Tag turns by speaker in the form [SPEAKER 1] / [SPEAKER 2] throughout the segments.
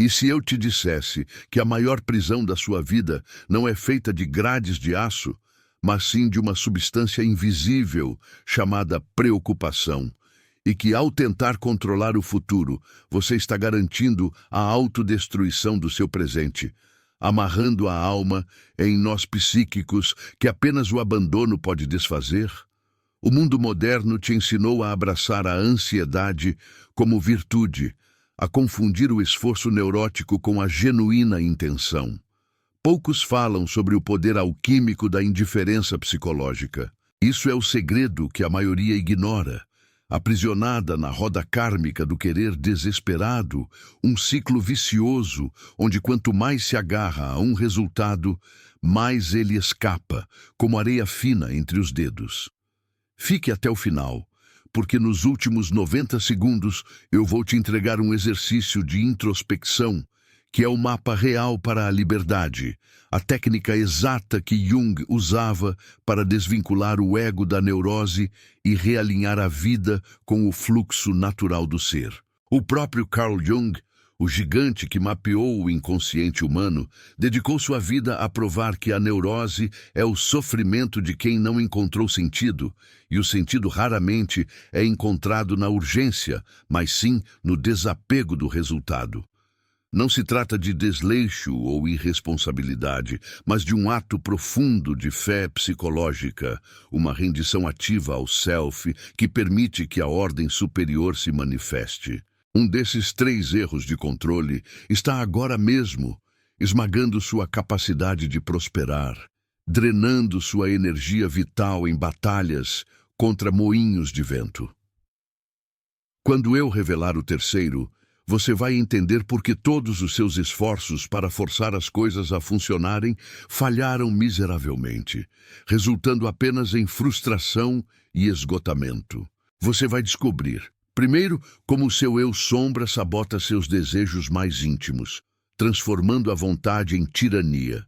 [SPEAKER 1] E se eu te dissesse que a maior prisão da sua vida não é feita de grades de aço, mas sim de uma substância invisível chamada preocupação, e que ao tentar controlar o futuro, você está garantindo a autodestruição do seu presente, amarrando a alma em nós psíquicos que apenas o abandono pode desfazer? O mundo moderno te ensinou a abraçar a ansiedade como virtude, a confundir o esforço neurótico com a genuína intenção. Poucos falam sobre o poder alquímico da indiferença psicológica. Isso é o segredo que a maioria ignora. Aprisionada na roda kármica do querer desesperado, um ciclo vicioso, onde quanto mais se agarra a um resultado, mais ele escapa, como areia fina entre os dedos. Fique até o final, porque nos últimos 90 segundos eu vou te entregar um exercício de introspecção, que é o mapa real para a liberdade, a técnica exata que Jung usava para desvincular o ego da neurose e realinhar a vida com o fluxo natural do ser. O próprio Carl Jung, o gigante que mapeou o inconsciente humano, dedicou sua vida a provar que a neurose é o sofrimento de quem não encontrou sentido, e o sentido raramente é encontrado na urgência, mas sim no desapego do resultado. Não se trata de desleixo ou irresponsabilidade, mas de um ato profundo de fé psicológica, uma rendição ativa ao self que permite que a ordem superior se manifeste. Um desses 3 erros de controle está agora mesmo esmagando sua capacidade de prosperar, drenando sua energia vital em batalhas contra moinhos de vento. Quando eu revelar o terceiro, você vai entender por que todos os seus esforços para forçar as coisas a funcionarem falharam miseravelmente, resultando apenas em frustração e esgotamento. Você vai descobrir, primeiro, como o seu eu sombra sabota seus desejos mais íntimos, transformando a vontade em tirania.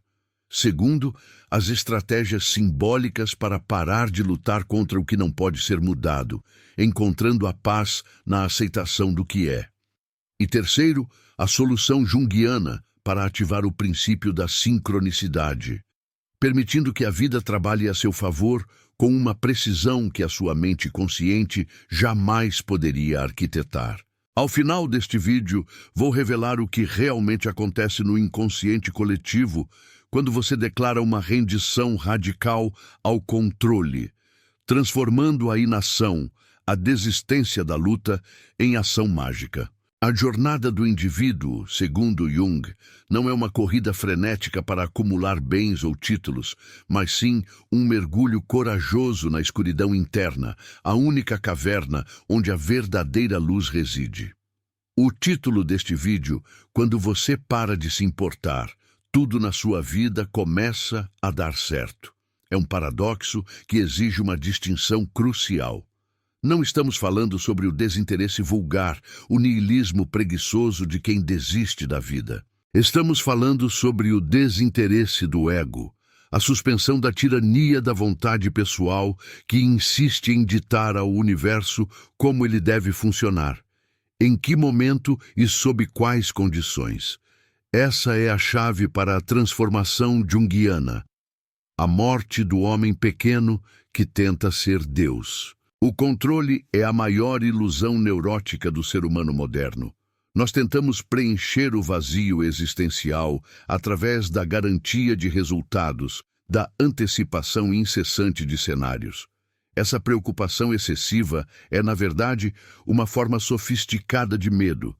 [SPEAKER 1] Segundo, as estratégias simbólicas para parar de lutar contra o que não pode ser mudado, encontrando a paz na aceitação do que é. E terceiro, a solução junguiana para ativar o princípio da sincronicidade, permitindo que a vida trabalhe a seu favor com uma precisão que a sua mente consciente jamais poderia arquitetar. Ao final deste vídeo, vou revelar o que realmente acontece no inconsciente coletivo quando você declara uma rendição radical ao controle, transformando a inação, a desistência da luta, em ação mágica. A jornada do indivíduo, segundo Jung, não é uma corrida frenética para acumular bens ou títulos, mas sim um mergulho corajoso na escuridão interna, a única caverna onde a verdadeira luz reside. O título deste vídeo, quando você para de se importar, tudo na sua vida começa a dar certo. É um paradoxo que exige uma distinção crucial. Não estamos falando sobre o desinteresse vulgar, o niilismo preguiçoso de quem desiste da vida. Estamos falando sobre o desinteresse do ego, a suspensão da tirania da vontade pessoal que insiste em ditar ao universo como ele deve funcionar, em que momento e sob quais condições. Essa é a chave para a transformação junguiana, a morte do homem pequeno que tenta ser Deus. O controle é a maior ilusão neurótica do ser humano moderno. Nós tentamos preencher o vazio existencial através da garantia de resultados, da antecipação incessante de cenários. Essa preocupação excessiva é, na verdade, uma forma sofisticada de medo.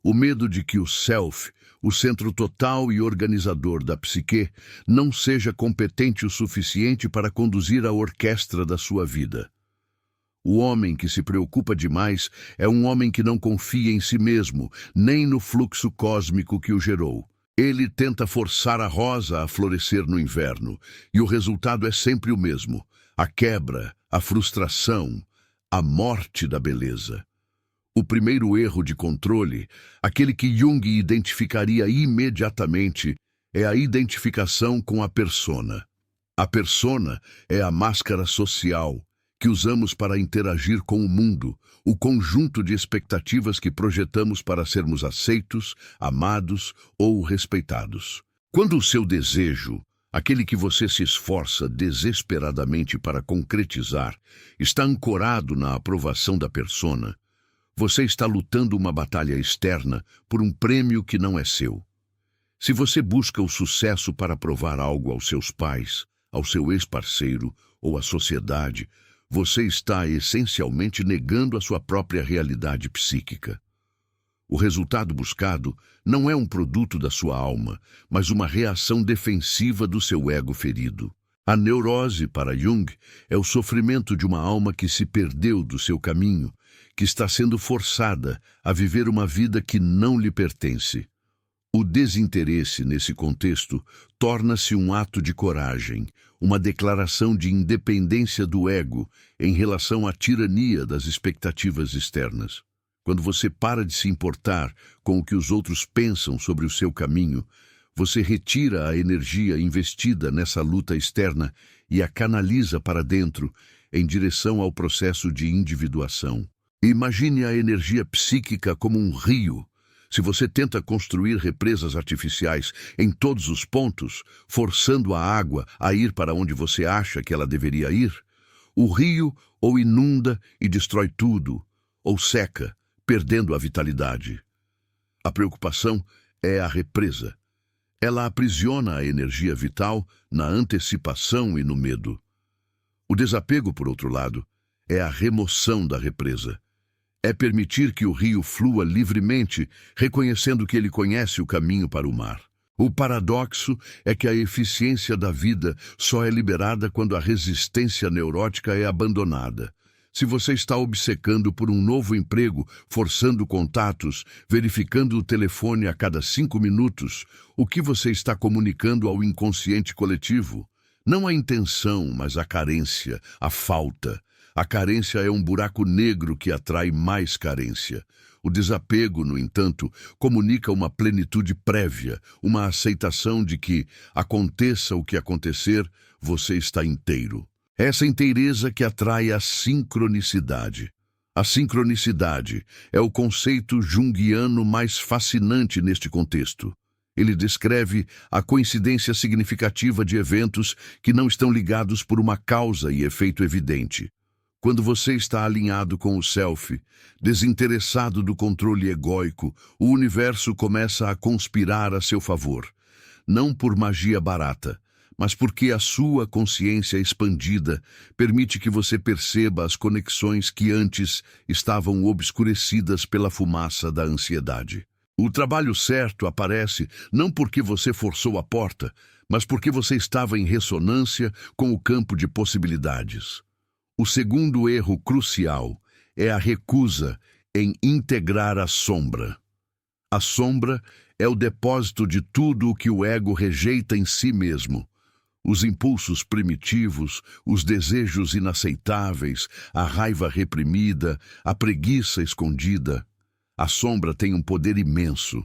[SPEAKER 1] O medo de que o self, o centro total e organizador da psique, não seja competente o suficiente para conduzir a orquestra da sua vida. O homem que se preocupa demais é um homem que não confia em si mesmo, nem no fluxo cósmico que o gerou. Ele tenta forçar a rosa a florescer no inverno, e o resultado é sempre o mesmo: a quebra, a frustração, a morte da beleza. O primeiro erro de controle, aquele que Jung identificaria imediatamente, é a identificação com a persona. A persona é a máscara social, que usamos para interagir com o mundo, o conjunto de expectativas que projetamos para sermos aceitos, amados ou respeitados. Quando o seu desejo, aquele que você se esforça desesperadamente para concretizar, está ancorado na aprovação da persona, você está lutando uma batalha externa por um prêmio que não é seu. Se você busca o sucesso para provar algo aos seus pais, ao seu ex-parceiro ou à sociedade, você está essencialmente negando a sua própria realidade psíquica. O resultado buscado não é um produto da sua alma, mas uma reação defensiva do seu ego ferido. A neurose, para Jung, é o sofrimento de uma alma que se perdeu do seu caminho, que está sendo forçada a viver uma vida que não lhe pertence. O desinteresse, nesse contexto, torna-se um ato de coragem, uma declaração de independência do ego em relação à tirania das expectativas externas. Quando você para de se importar com o que os outros pensam sobre o seu caminho, você retira a energia investida nessa luta externa e a canaliza para dentro, em direção ao processo de individuação. Imagine a energia psíquica como um rio. Se você tenta construir represas artificiais em todos os pontos, forçando a água a ir para onde você acha que ela deveria ir, o rio ou inunda e destrói tudo, ou seca, perdendo a vitalidade. A preocupação é a represa. Ela aprisiona a energia vital na antecipação e no medo. O desapego, por outro lado, é a remoção da represa. É permitir que o rio flua livremente, reconhecendo que ele conhece o caminho para o mar. O paradoxo é que a eficiência da vida só é liberada quando a resistência neurótica é abandonada. Se você está obcecando por um novo emprego, forçando contatos, verificando o telefone a cada 5 minutos, o que você está comunicando ao inconsciente coletivo? Não a intenção, mas a carência, a falta. A carência é um buraco negro que atrai mais carência. O desapego, no entanto, comunica uma plenitude prévia, uma aceitação de que, aconteça o que acontecer, você está inteiro. Essa inteireza que atrai a sincronicidade. A sincronicidade é o conceito junguiano mais fascinante neste contexto. Ele descreve a coincidência significativa de eventos que não estão ligados por uma causa e efeito evidente. Quando você está alinhado com o self, desinteressado do controle egóico, o universo começa a conspirar a seu favor. Não por magia barata, mas porque a sua consciência expandida permite que você perceba as conexões que antes estavam obscurecidas pela fumaça da ansiedade. O trabalho certo aparece não porque você forçou a porta, mas porque você estava em ressonância com o campo de possibilidades. O segundo erro crucial é a recusa em integrar a sombra. A sombra é o depósito de tudo o que o ego rejeita em si mesmo. Os impulsos primitivos, os desejos inaceitáveis, a raiva reprimida, a preguiça escondida. A sombra tem um poder imenso.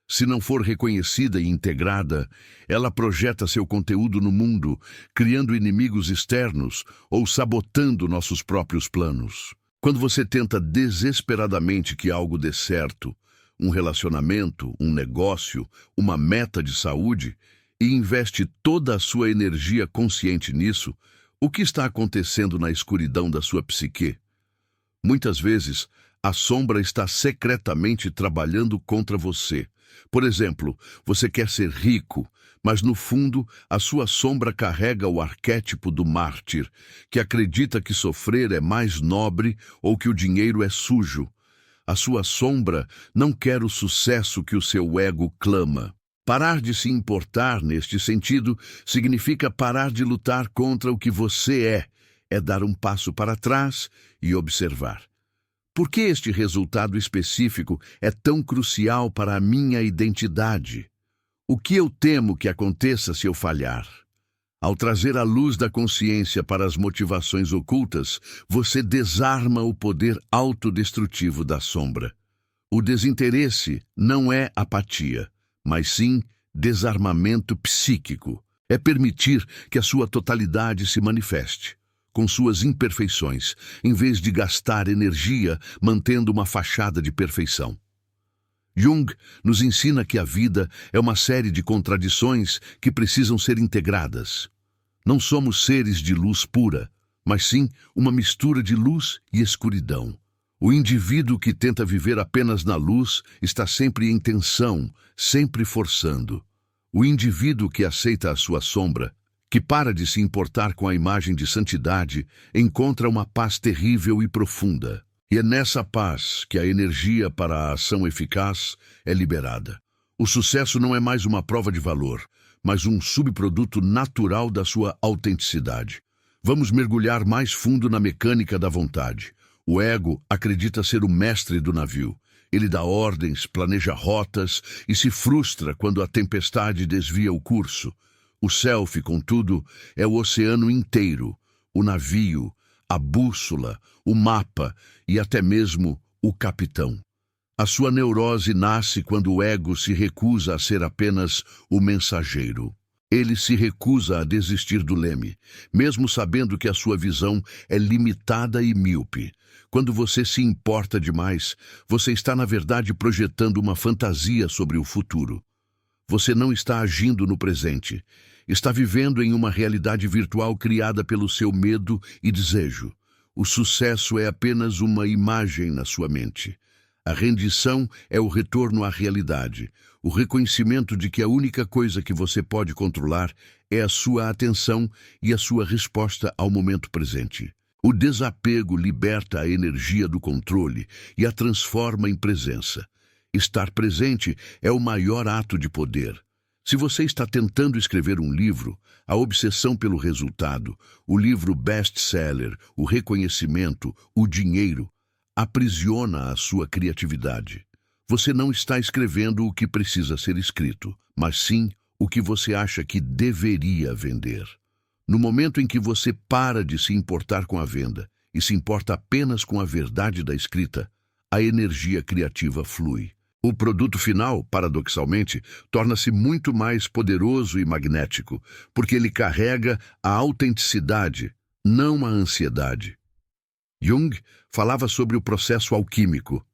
[SPEAKER 1] Se não for reconhecida e integrada, ela projeta seu conteúdo no mundo, criando inimigos externos ou sabotando nossos próprios planos. Quando você tenta desesperadamente que algo dê certo, um relacionamento, um negócio, uma meta de saúde, e investe toda a sua energia consciente nisso, o que está acontecendo na escuridão da sua psique? Muitas vezes, a sombra está secretamente trabalhando contra você. Por exemplo, você quer ser rico, mas no fundo a sua sombra carrega o arquétipo do mártir, que acredita que sofrer é mais nobre ou que o dinheiro é sujo. A sua sombra não quer o sucesso que o seu ego clama. Parar de se importar neste sentido significa parar de lutar contra o que você é dar um passo para trás e observar. Por que este resultado específico é tão crucial para a minha identidade? O que eu temo que aconteça se eu falhar? Ao trazer a luz da consciência para as motivações ocultas, você desarma o poder autodestrutivo da sombra. O desinteresse não é apatia, mas sim desarmamento psíquico. É permitir que a sua totalidade se manifeste. com suas imperfeições, em vez de gastar energia mantendo uma fachada de perfeição. Jung nos ensina que a vida é uma série de contradições que precisam ser integradas. Não somos seres de luz pura, mas sim uma mistura de luz e escuridão. O indivíduo que tenta viver apenas na luz está sempre em tensão, sempre forçando. O indivíduo que aceita a sua sombra, que para de se importar com a imagem de santidade, encontra uma paz terrível e profunda. E é nessa paz que a energia para a ação eficaz é liberada. O sucesso não é mais uma prova de valor, mas um subproduto natural da sua autenticidade. Vamos mergulhar mais fundo na mecânica da vontade. O ego acredita ser o mestre do navio. Ele dá ordens, planeja rotas e se frustra quando a tempestade desvia o curso. O self, contudo, é o oceano inteiro, o navio, a bússola, o mapa e até mesmo o capitão. A sua neurose nasce quando o ego se recusa a ser apenas o mensageiro. Ele se recusa a desistir do leme, mesmo sabendo que a sua visão é limitada e míope. Quando você se importa demais, você está, na verdade, projetando uma fantasia sobre o futuro. Você não está agindo no presente. Está vivendo em uma realidade virtual criada pelo seu medo e desejo. O sucesso é apenas uma imagem na sua mente. A rendição é o retorno à realidade, o reconhecimento de que a única coisa que você pode controlar é a sua atenção e a sua resposta ao momento presente. O desapego liberta a energia do controle e a transforma em presença. Estar presente é o maior ato de poder. Se você está tentando escrever um livro, a obsessão pelo resultado, o livro best-seller, o reconhecimento, o dinheiro, aprisiona a sua criatividade. Você não está escrevendo o que precisa ser escrito, mas sim o que você acha que deveria vender. No momento em que você para de se importar com a venda e se importa apenas com a verdade da escrita, a energia criativa flui. O produto final, paradoxalmente, torna-se muito mais poderoso e magnético, porque ele carrega a autenticidade, não a ansiedade. Jung falava sobre o processo alquímico.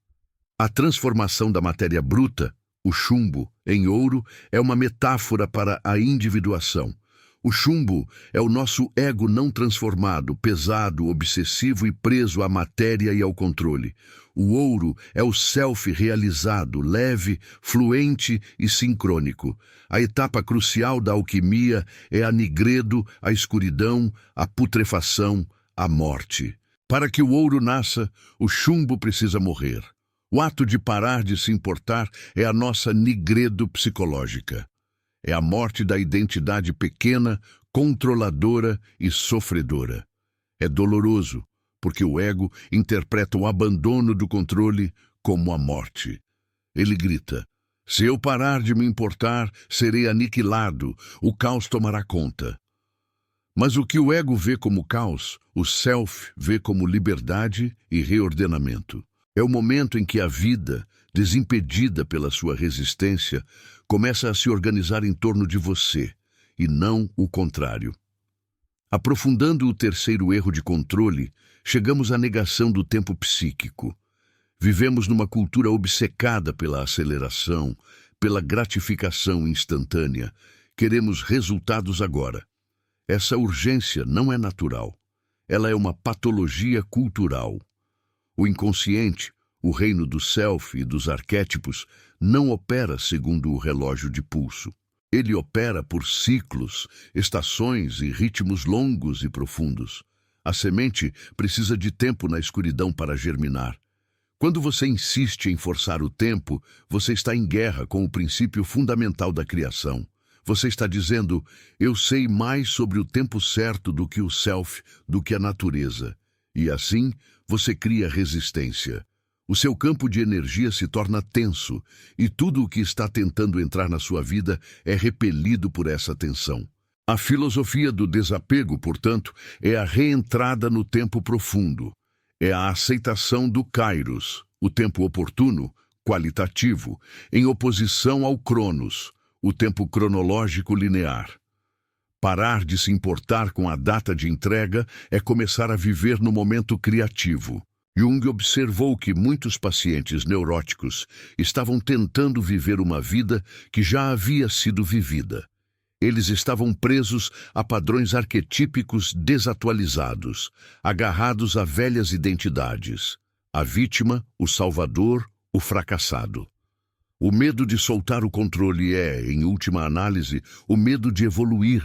[SPEAKER 1] A transformação da matéria bruta, o chumbo, em ouro, é uma metáfora para a individuação. O chumbo é o nosso ego não transformado, pesado, obsessivo e preso à matéria e ao controle. O ouro é o self realizado, leve, fluente e sincrônico. A etapa crucial da alquimia é a nigredo, a escuridão, a putrefação, a morte. Para que o ouro nasça, o chumbo precisa morrer. O ato de parar de se importar é a nossa nigredo psicológica. É a morte da identidade pequena, controladora e sofredora. É doloroso, porque o ego interpreta o abandono do controle como a morte. Ele grita: se eu parar de me importar, serei aniquilado, o caos tomará conta. Mas o que o ego vê como caos, o self vê como liberdade e reordenamento. É o momento em que a vida, desimpedida pela sua resistência, começa a se organizar em torno de você, e não o contrário. Aprofundando o terceiro erro de controle, chegamos à negação do tempo psíquico. Vivemos numa cultura obcecada pela aceleração, pela gratificação instantânea. Queremos resultados agora. Essa urgência não é natural. Ela é uma patologia cultural. O inconsciente, o reino do self e dos arquétipos, não opera segundo o relógio de pulso. Ele opera por ciclos, estações e ritmos longos e profundos. A semente precisa de tempo na escuridão para germinar. Quando você insiste em forçar o tempo, você está em guerra com o princípio fundamental da criação. Você está dizendo: eu sei mais sobre o tempo certo do que o self, do que a natureza. E assim, você cria resistência. O seu campo de energia se torna tenso, e tudo o que está tentando entrar na sua vida é repelido por essa tensão. A filosofia do desapego, portanto, é a reentrada no tempo profundo. É a aceitação do kairos, o tempo oportuno, qualitativo, em oposição ao cronos, o tempo cronológico linear. Parar de se importar com a data de entrega é começar a viver no momento criativo. Jung observou que muitos pacientes neuróticos estavam tentando viver uma vida que já havia sido vivida. Eles estavam presos a padrões arquetípicos desatualizados, agarrados a velhas identidades. A vítima, o salvador, o fracassado. O medo de soltar o controle é, em última análise, o medo de evoluir,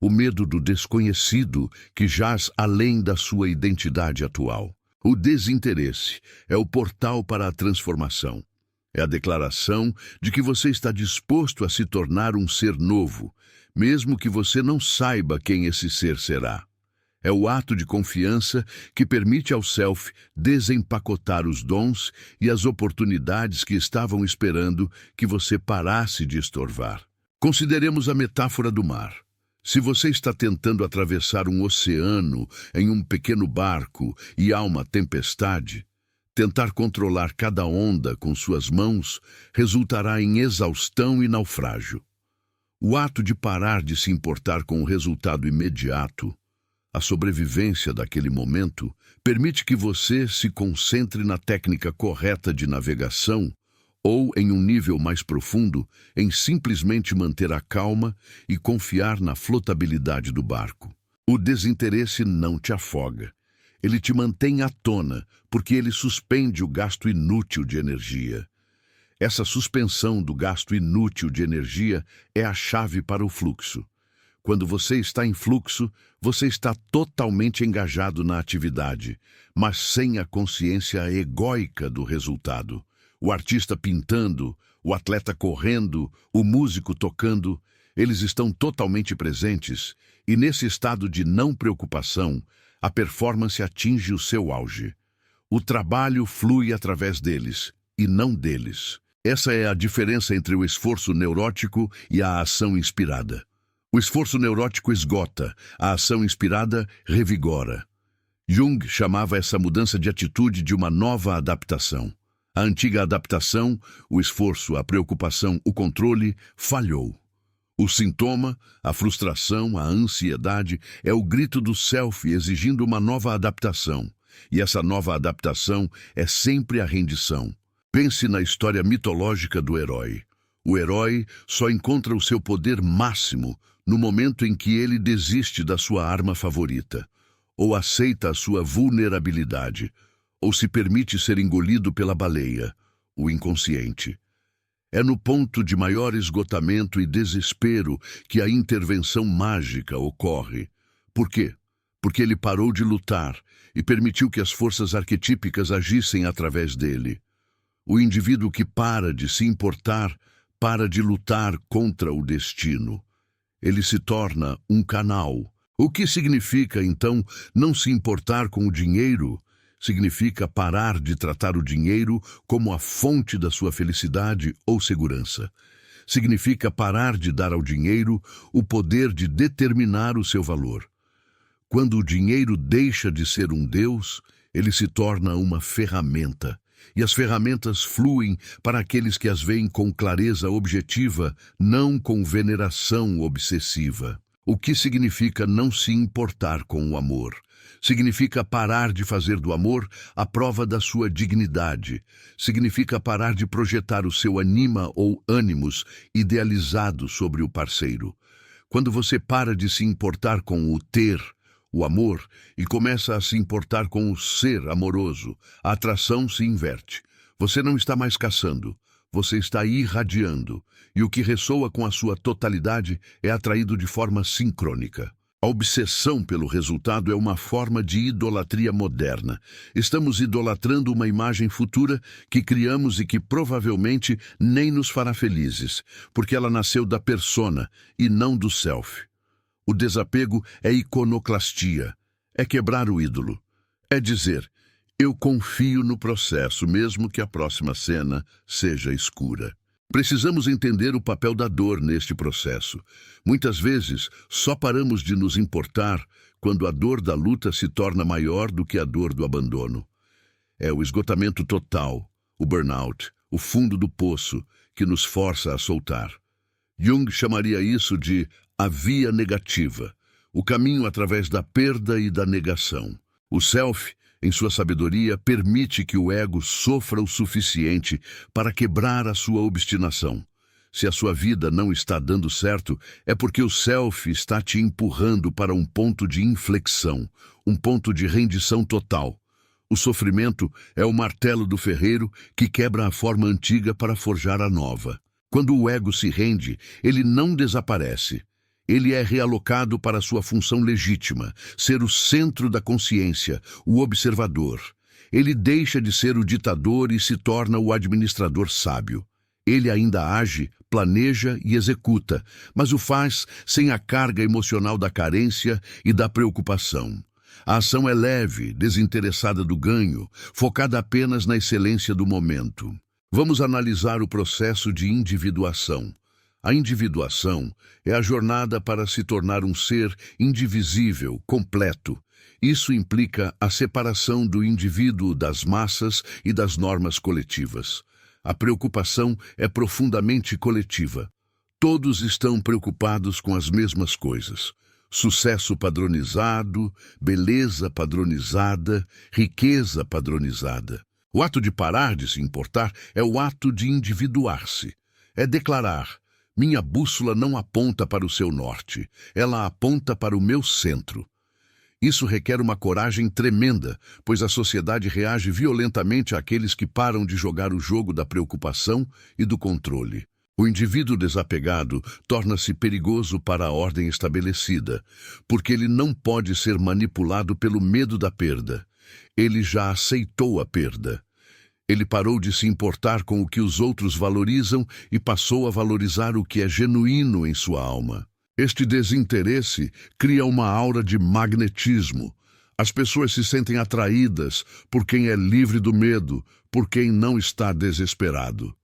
[SPEAKER 1] o medo do desconhecido que jaz além da sua identidade atual. O desinteresse é o portal para a transformação. É a declaração de que você está disposto a se tornar um ser novo, mesmo que você não saiba quem esse ser será. É o ato de confiança que permite ao self desempacotar os dons e as oportunidades que estavam esperando que você parasse de estorvar. Consideremos a metáfora do mar. Se você está tentando atravessar um oceano em um pequeno barco e há uma tempestade, tentar controlar cada onda com suas mãos resultará em exaustão e naufrágio. O ato de parar de se importar com o resultado imediato, a sobrevivência daquele momento, permite que você se concentre na técnica correta de navegação ou, em um nível mais profundo, em simplesmente manter a calma e confiar na flotabilidade do barco. O desinteresse não te afoga. Ele te mantém à tona, porque ele suspende o gasto inútil de energia. Essa suspensão do gasto inútil de energia é a chave para o fluxo. Quando você está em fluxo, você está totalmente engajado na atividade, mas sem a consciência egóica do resultado. O artista pintando, o atleta correndo, o músico tocando, eles estão totalmente presentes, e nesse estado de não preocupação, a performance atinge o seu auge. O trabalho flui através deles, e não deles. Essa é a diferença entre o esforço neurótico e a ação inspirada. O esforço neurótico esgota, a ação inspirada revigora. Jung chamava essa mudança de atitude de uma nova adaptação. A antiga adaptação, o esforço, a preocupação, o controle, falhou. O sintoma, a frustração, a ansiedade, é o grito do self exigindo uma nova adaptação. E essa nova adaptação é sempre a rendição. Pense na história mitológica do herói. O herói só encontra o seu poder máximo no momento em que ele desiste da sua arma favorita, ou aceita a sua vulnerabilidade, ou se permite ser engolido pela baleia, o inconsciente. É no ponto de maior esgotamento e desespero que a intervenção mágica ocorre. Por quê? Porque ele parou de lutar e permitiu que as forças arquetípicas agissem através dele. O indivíduo que para de se importar, para de lutar contra o destino. Ele se torna um canal. O que significa, então, não se importar com o dinheiro? Significa parar de tratar o dinheiro como a fonte da sua felicidade ou segurança. Significa parar de dar ao dinheiro o poder de determinar o seu valor. Quando o dinheiro deixa de ser um Deus, ele se torna uma ferramenta. E as ferramentas fluem para aqueles que as veem com clareza objetiva, não com veneração obsessiva. O que significa não se importar com o amor? Significa parar de fazer do amor a prova da sua dignidade. Significa parar de projetar o seu anima ou ânimos idealizado sobre o parceiro. Quando você para de se importar com o ter, o amor, e começa a se importar com o ser amoroso, a atração se inverte. Você não está mais caçando, você está irradiando, e o que ressoa com a sua totalidade é atraído de forma sincrônica. A obsessão pelo resultado é uma forma de idolatria moderna. Estamos idolatrando uma imagem futura que criamos e que provavelmente nem nos fará felizes, porque ela nasceu da persona e não do self. O desapego é iconoclastia, é quebrar o ídolo. É dizer, eu confio no processo, mesmo que a próxima cena seja escura. Precisamos entender o papel da dor neste processo. Muitas vezes, só paramos de nos importar quando a dor da luta se torna maior do que a dor do abandono. É o esgotamento total, o burnout, o fundo do poço, que nos força a soltar. Jung chamaria isso de a via negativa, o caminho através da perda e da negação. O self, em sua sabedoria, permite que o ego sofra o suficiente para quebrar a sua obstinação. Se a sua vida não está dando certo, é porque o self está te empurrando para um ponto de inflexão, um ponto de rendição total. O sofrimento é o martelo do ferreiro que quebra a forma antiga para forjar a nova. Quando o ego se rende, ele não desaparece. Ele é realocado para sua função legítima, ser o centro da consciência, o observador. Ele deixa de ser o ditador e se torna o administrador sábio. Ele ainda age, planeja e executa, mas o faz sem a carga emocional da carência e da preocupação. A ação é leve, desinteressada do ganho, focada apenas na excelência do momento. Vamos analisar o processo de individuação. A individuação é a jornada para se tornar um ser indivisível, completo. Isso implica a separação do indivíduo das massas e das normas coletivas. A preocupação é profundamente coletiva. Todos estão preocupados com as mesmas coisas. Sucesso padronizado, beleza padronizada, riqueza padronizada. O ato de parar de se importar é o ato de individuar-se. É declarar: minha bússola não aponta para o seu norte, ela aponta para o meu centro. Isso requer uma coragem tremenda, pois a sociedade reage violentamente àqueles que param de jogar o jogo da preocupação e do controle. O indivíduo desapegado torna-se perigoso para a ordem estabelecida, porque ele não pode ser manipulado pelo medo da perda. Ele já aceitou a perda. Ele parou de se importar com o que os outros valorizam e passou a valorizar o que é genuíno em sua alma. Este desinteresse cria uma aura de magnetismo. As pessoas se sentem atraídas por quem é livre do medo, por quem não está desesperado.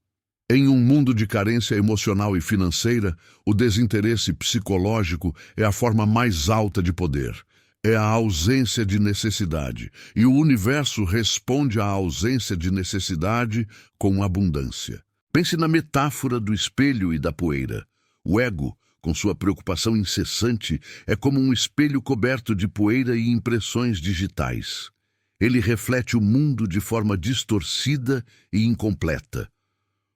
[SPEAKER 1] Em um mundo de carência emocional e financeira, o desinteresse psicológico é a forma mais alta de poder. É a ausência de necessidade, e o universo responde à ausência de necessidade com abundância. Pense na metáfora do espelho e da poeira. O ego, com sua preocupação incessante, é como um espelho coberto de poeira e impressões digitais. Ele reflete o mundo de forma distorcida e incompleta.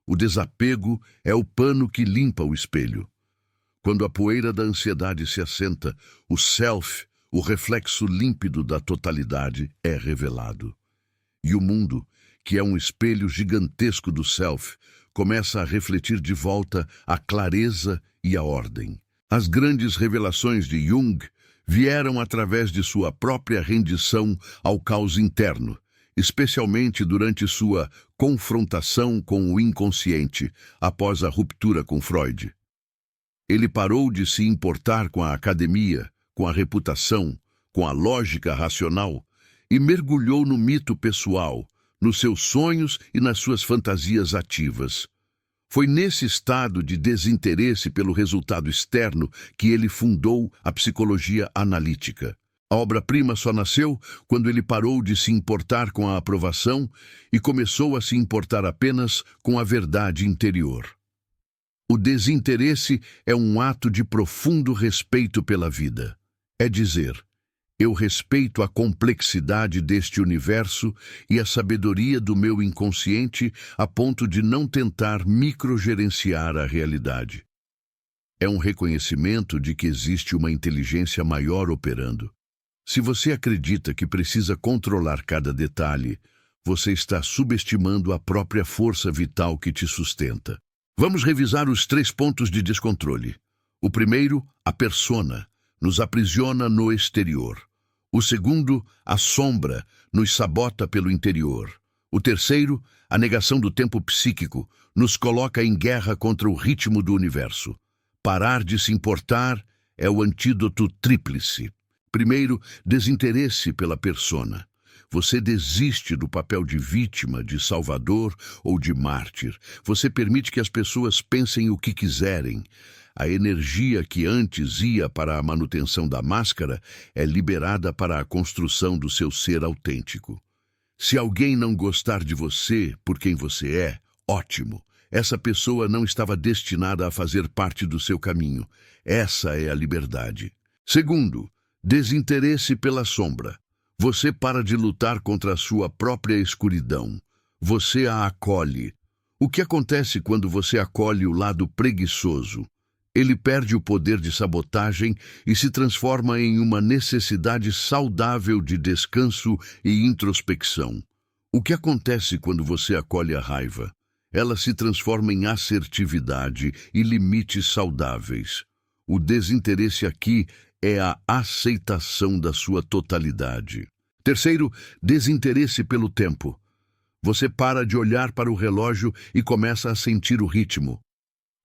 [SPEAKER 1] O desapego é o pano que limpa o espelho. Quando a poeira da ansiedade se assenta, o self, o reflexo límpido da totalidade, é revelado. E o mundo, que é um espelho gigantesco do self, começa a refletir de volta a clareza e a ordem. As grandes revelações de Jung vieram através de sua própria rendição ao caos interno, especialmente durante sua confrontação com o inconsciente após a ruptura com Freud. Ele parou de se importar com a academia, com a reputação, com a lógica racional e mergulhou no mito pessoal, nos seus sonhos e nas suas fantasias ativas. Foi nesse estado de desinteresse pelo resultado externo que ele fundou a psicologia analítica. A obra-prima só nasceu quando ele parou de se importar com a aprovação e começou a se importar apenas com a verdade interior. O desinteresse é um ato de profundo respeito pela vida. É dizer: eu respeito a complexidade deste universo e a sabedoria do meu inconsciente a ponto de não tentar microgerenciar a realidade. É um reconhecimento de que existe uma inteligência maior operando. Se você acredita que precisa controlar cada detalhe, você está subestimando a própria força vital que te sustenta. Vamos revisar os 3 pontos de descontrole. O primeiro, a persona, nos aprisiona no exterior. O segundo, a sombra, nos sabota pelo interior. O terceiro, a negação do tempo psíquico, nos coloca em guerra contra o ritmo do universo. Parar de se importar é o antídoto tríplice. Primeiro, desinteresse pela persona. Você desiste do papel de vítima, de salvador ou de mártir. Você permite que as pessoas pensem o que quiserem. A energia que antes ia para a manutenção da máscara é liberada para a construção do seu ser autêntico. Se alguém não gostar de você por quem você é, ótimo. Essa pessoa não estava destinada a fazer parte do seu caminho. Essa é a liberdade. Segundo, desinteresse pela sombra. Você para de lutar contra a sua própria escuridão. Você a acolhe. O que acontece quando você acolhe o lado preguiçoso? Ele perde o poder de sabotagem e se transforma em uma necessidade saudável de descanso e introspecção. O que acontece quando você acolhe a raiva? Ela se transforma em assertividade e limites saudáveis. O desinteresse aqui é a aceitação da sua totalidade. Terceiro, desinteresse pelo tempo. Você para de olhar para o relógio e começa a sentir o ritmo.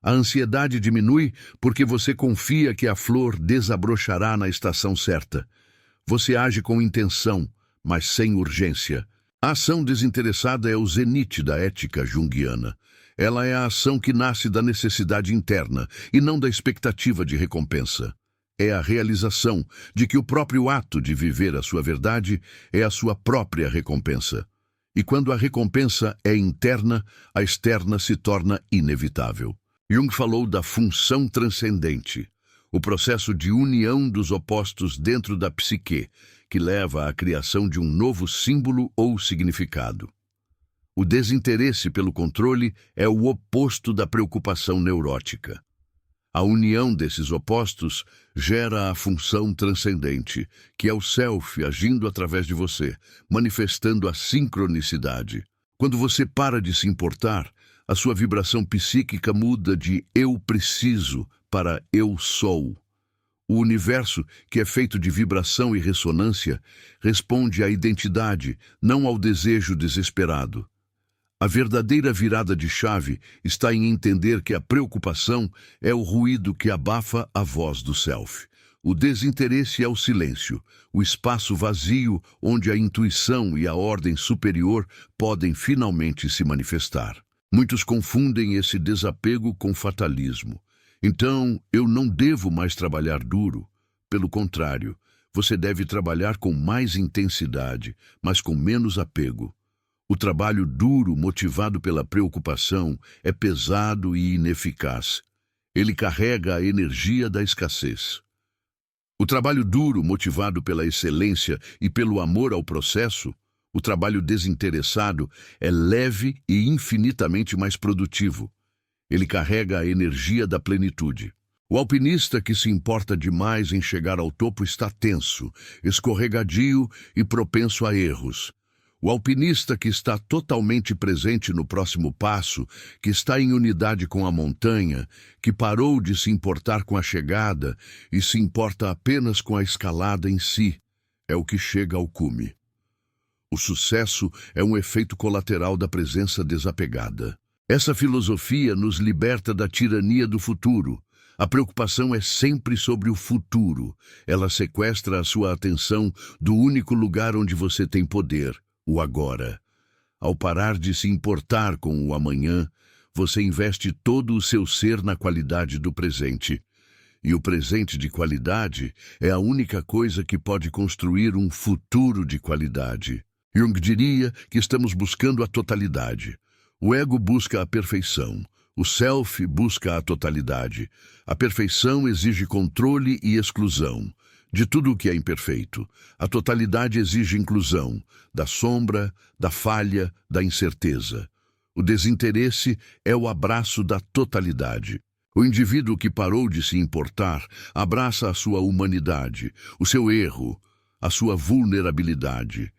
[SPEAKER 1] A ansiedade diminui porque você confia que a flor desabrochará na estação certa. Você age com intenção, mas sem urgência. A ação desinteressada é o zenipe da ética junguiana. Ela é a ação que nasce da necessidade interna e não da expectativa de recompensa. É a realização de que o próprio ato de viver a sua verdade é a sua própria recompensa. E quando a recompensa é interna, a externa se torna inevitável. Jung falou da função transcendente, o processo de união dos opostos dentro da psique, que leva à criação de um novo símbolo ou significado. O desinteresse pelo controle é o oposto da preocupação neurótica. A união desses opostos gera a função transcendente, que é o self agindo através de você, manifestando a sincronicidade. Quando você para de se importar, a sua vibração psíquica muda de eu preciso para eu sou. O universo, que é feito de vibração e ressonância, responde à identidade, não ao desejo desesperado. A verdadeira virada de chave está em entender que a preocupação é o ruído que abafa a voz do self. O desinteresse é o silêncio, o espaço vazio onde a intuição e a ordem superior podem finalmente se manifestar. Muitos confundem esse desapego com fatalismo. Então, eu não devo mais trabalhar duro. Pelo contrário, você deve trabalhar com mais intensidade, mas com menos apego. O trabalho duro, motivado pela preocupação, é pesado e ineficaz. Ele carrega a energia da escassez. O trabalho duro, motivado pela excelência e pelo amor ao processo, o trabalho desinteressado, é leve e infinitamente mais produtivo. Ele carrega a energia da plenitude. O alpinista que se importa demais em chegar ao topo está tenso, escorregadio e propenso a erros. O alpinista que está totalmente presente no próximo passo, que está em unidade com a montanha, que parou de se importar com a chegada e se importa apenas com a escalada em si, é o que chega ao cume. O sucesso é um efeito colateral da presença desapegada. Essa filosofia nos liberta da tirania do futuro. A preocupação é sempre sobre o futuro. Ela sequestra a sua atenção do único lugar onde você tem poder, o agora. Ao parar de se importar com o amanhã, você investe todo o seu ser na qualidade do presente. E o presente de qualidade é a única coisa que pode construir um futuro de qualidade. Jung diria que estamos buscando a totalidade. O ego busca a perfeição. O self busca a totalidade. A perfeição exige controle e exclusão de tudo o que é imperfeito. A totalidade exige inclusão da sombra, da falha, da incerteza. O desinteresse é o abraço da totalidade. O indivíduo que parou de se importar abraça a sua humanidade, o seu erro, a sua vulnerabilidade.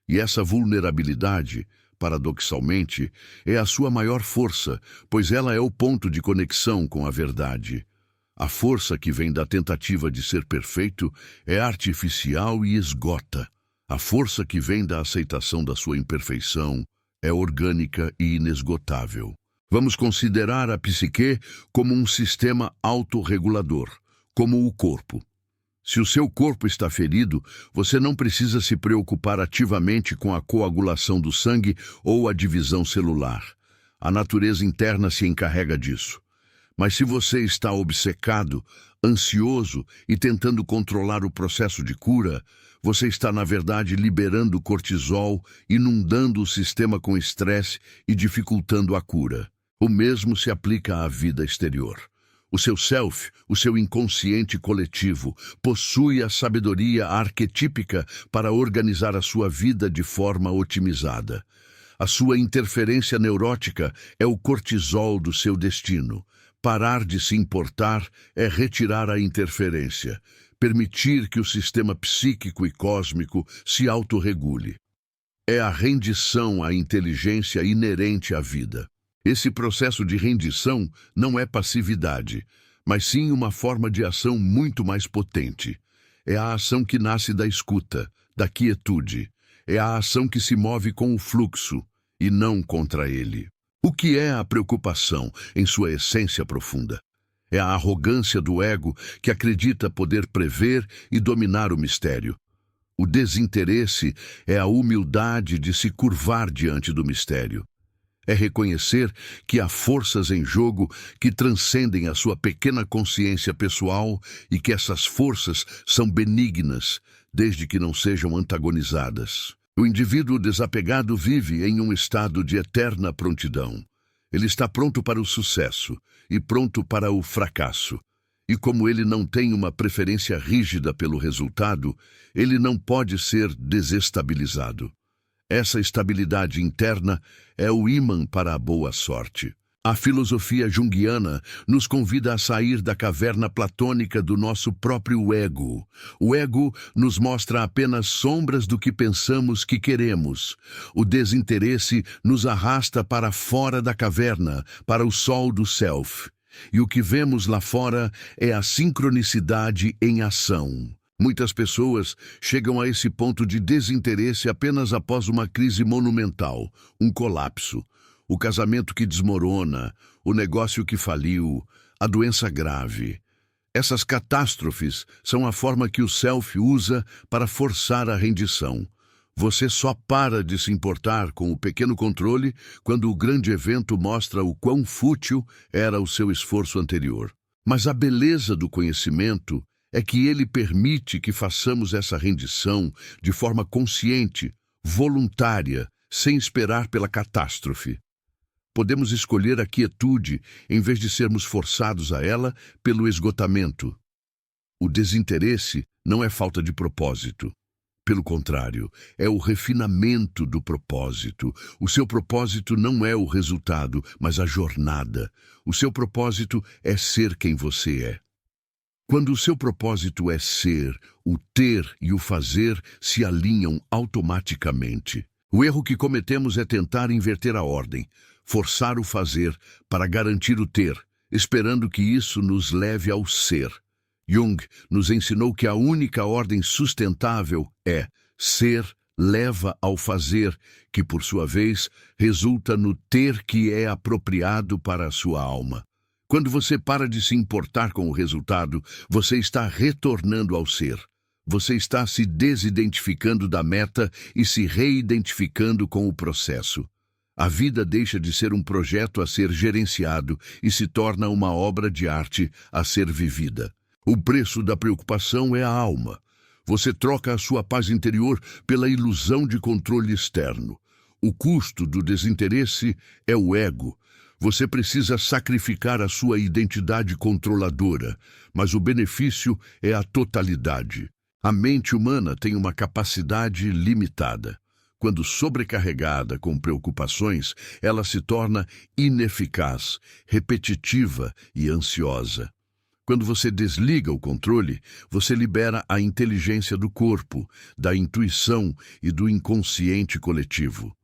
[SPEAKER 1] E essa vulnerabilidade, paradoxalmente, é a sua maior força, pois ela é o ponto de conexão com a verdade. A força que vem da tentativa de ser perfeito é artificial e esgota. A força que vem da aceitação da sua imperfeição é orgânica e inesgotável. Vamos considerar a psique como um sistema autorregulador, como o corpo. Se o seu corpo está ferido, você não precisa se preocupar ativamente com a coagulação do sangue ou a divisão celular. A natureza interna se encarrega disso. Mas se você está obcecado, ansioso e tentando controlar o processo de cura, você está, na verdade, liberando cortisol, inundando o sistema com estresse e dificultando a cura. O mesmo se aplica à vida exterior. O seu self, o seu inconsciente coletivo, possui a sabedoria arquetípica para organizar a sua vida de forma otimizada. A sua interferência neurótica é o cortisol do seu destino. Parar de se importar é retirar a interferência, permitir que o sistema psíquico e cósmico se autorregule. É a rendição à inteligência inerente à vida. Esse processo de rendição não é passividade, mas sim uma forma de ação muito mais potente. É a ação que nasce da escuta, da quietude. É a ação que se move com o fluxo e não contra ele. O que é a preocupação em sua essência profunda? É a arrogância do ego que acredita poder prever e dominar o mistério. O desinteresse é a humildade de se curvar diante do mistério. É reconhecer que há forças em jogo que transcendem a sua pequena consciência pessoal e que essas forças são benignas, desde que não sejam antagonizadas. O indivíduo desapegado vive em um estado de eterna prontidão. Ele está pronto para o sucesso e pronto para o fracasso. E como ele não tem uma preferência rígida pelo resultado, ele não pode ser desestabilizado. Essa estabilidade interna é o ímã para a boa sorte. A filosofia junguiana nos convida a sair da caverna platônica do nosso próprio ego. O ego nos mostra apenas sombras do que pensamos que queremos. O desinteresse nos arrasta para fora da caverna, para o sol do self. E o que vemos lá fora é a sincronicidade em ação. Muitas pessoas chegam a esse ponto de desinteresse apenas após uma crise monumental, um colapso, o casamento que desmorona, o negócio que faliu, a doença grave. Essas catástrofes são a forma que o self usa para forçar a rendição. Você só para de se importar com o pequeno controle quando o grande evento mostra o quão fútil era o seu esforço anterior. Mas a beleza do conhecimento é que ele permite que façamos essa rendição de forma consciente, voluntária, sem esperar pela catástrofe. Podemos escolher a quietude em vez de sermos forçados a ela pelo esgotamento. O desinteresse não é falta de propósito. Pelo contrário, é o refinamento do propósito. O seu propósito não é o resultado, mas a jornada. O seu propósito é ser quem você é. Quando o seu propósito é ser, o ter e o fazer se alinham automaticamente. O erro que cometemos é tentar inverter a ordem, forçar o fazer para garantir o ter, esperando que isso nos leve ao ser. Jung nos ensinou que a única ordem sustentável é ser leva ao fazer, que por sua vez resulta no ter que é apropriado para a sua alma. Quando você para de se importar com o resultado, você está retornando ao ser. Você está se desidentificando da meta e se reidentificando com o processo. A vida deixa de ser um projeto a ser gerenciado e se torna uma obra de arte a ser vivida. O preço da preocupação é a alma. Você troca a sua paz interior pela ilusão de controle externo. O custo do desinteresse é o ego. Você precisa sacrificar a sua identidade controladora, mas o benefício é a totalidade. A mente humana tem uma capacidade limitada. Quando sobrecarregada com preocupações, ela se torna ineficaz, repetitiva e ansiosa. Quando você desliga o controle, você libera a inteligência do corpo, da intuição e do inconsciente coletivo.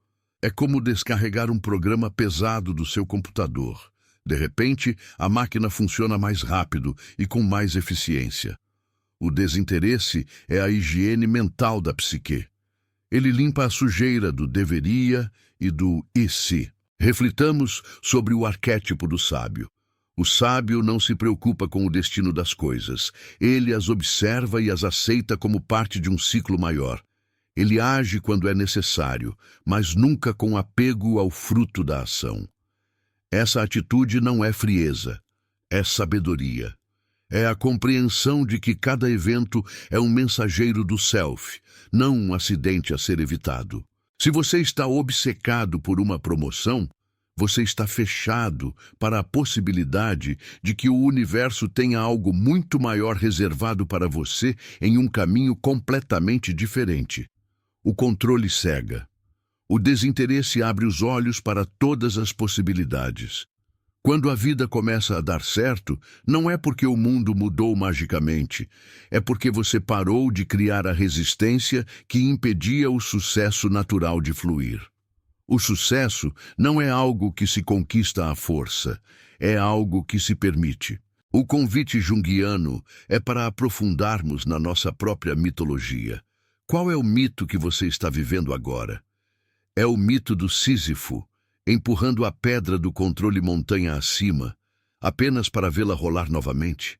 [SPEAKER 1] É como descarregar um programa pesado do seu computador. De repente, a máquina funciona mais rápido e com mais eficiência. O desinteresse é a higiene mental da psique. Ele limpa a sujeira do deveria e do e se. Reflitamos sobre o arquétipo do sábio. O sábio não se preocupa com o destino das coisas. Ele as observa e as aceita como parte de um ciclo maior. Ele age quando é necessário, mas nunca com apego ao fruto da ação. Essa atitude não é frieza, é sabedoria. É a compreensão de que cada evento é um mensageiro do self, não um acidente a ser evitado. Se você está obcecado por uma promoção, Você está fechado para a possibilidade de que o universo tenha algo muito maior reservado para você em um caminho completamente diferente. O controle cega. O desinteresse abre os olhos para todas as possibilidades. Quando a vida começa a dar certo, não é porque o mundo mudou magicamente, é porque você parou de criar a resistência que impedia o sucesso natural de fluir. O sucesso não é algo que se conquista à força, é algo que se permite. O convite junguiano é para aprofundarmos na nossa própria mitologia. Qual é o mito que você está vivendo agora? É o mito do Sísifo, empurrando a pedra do controle montanha acima, apenas para vê-la rolar novamente.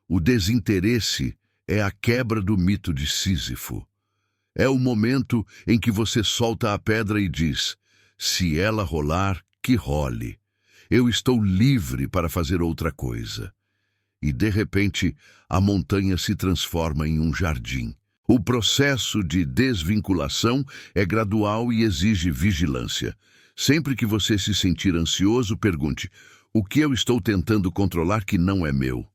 [SPEAKER 1] O desinteresse é a quebra do mito de Sísifo. É o momento em que você solta a pedra e diz: se ela rolar, que role. Eu estou livre para fazer outra coisa. E, de repente, a montanha se transforma em um jardim. O processo de desvinculação é gradual e exige vigilância. Sempre que você se sentir ansioso, pergunte: o que eu estou tentando controlar que não é meu?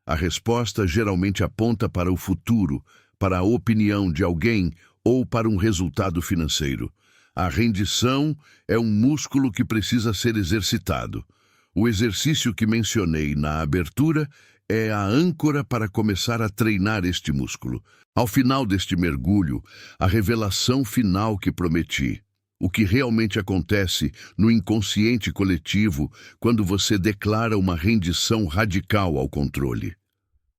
[SPEAKER 1] A resposta geralmente aponta para o futuro, para a opinião de alguém ou para um resultado financeiro. A rendição é um músculo que precisa ser exercitado. O exercício que mencionei na abertura é a âncora para começar a treinar este músculo. Ao final deste mergulho, a revelação final que prometi. O que realmente acontece no inconsciente coletivo quando você declara uma rendição radical ao controle.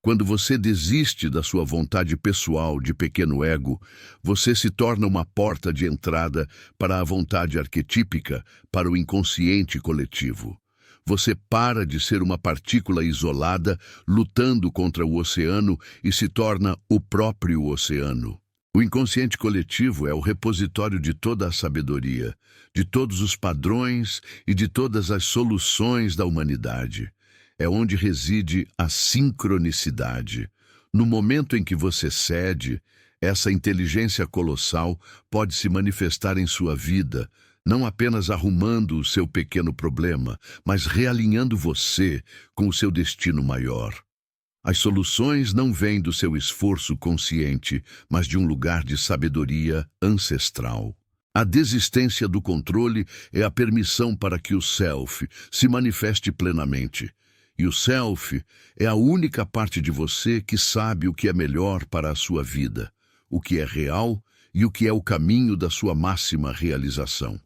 [SPEAKER 1] Quando você desiste da sua vontade pessoal de pequeno ego, você se torna uma porta de entrada para a vontade arquetípica, para o inconsciente coletivo. Você para de ser uma partícula isolada, lutando contra o oceano e se torna o próprio oceano. O inconsciente coletivo é o repositório de toda a sabedoria, de todos os padrões e de todas as soluções da humanidade. É onde reside a sincronicidade. No momento em que você cede, essa inteligência colossal pode se manifestar em sua vida, não apenas arrumando o seu pequeno problema, mas realinhando você com o seu destino maior. As soluções não vêm do seu esforço consciente, mas de um lugar de sabedoria ancestral. A desistência do controle é a permissão para que o Self se manifeste plenamente. E o Self é a única parte de você que sabe o que é melhor para a sua vida, o que é real e o que é o caminho da sua máxima realização.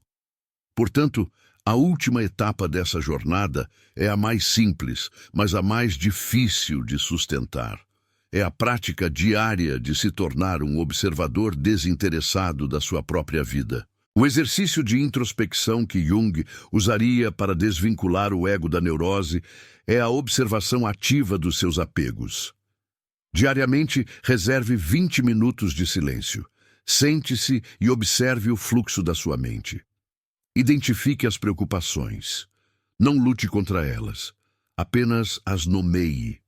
[SPEAKER 1] Portanto, a última etapa dessa jornada é a mais simples, mas a mais difícil de sustentar. É a prática diária de se tornar um observador desinteressado da sua própria vida. O exercício de introspecção que Jung usaria para desvincular o ego da neurose é a observação ativa dos seus apegos. Diariamente, reserve 20 minutos de silêncio. Sente-se e observe o fluxo da sua mente. Identifique as preocupações. Não lute contra elas. Apenas as nomeie.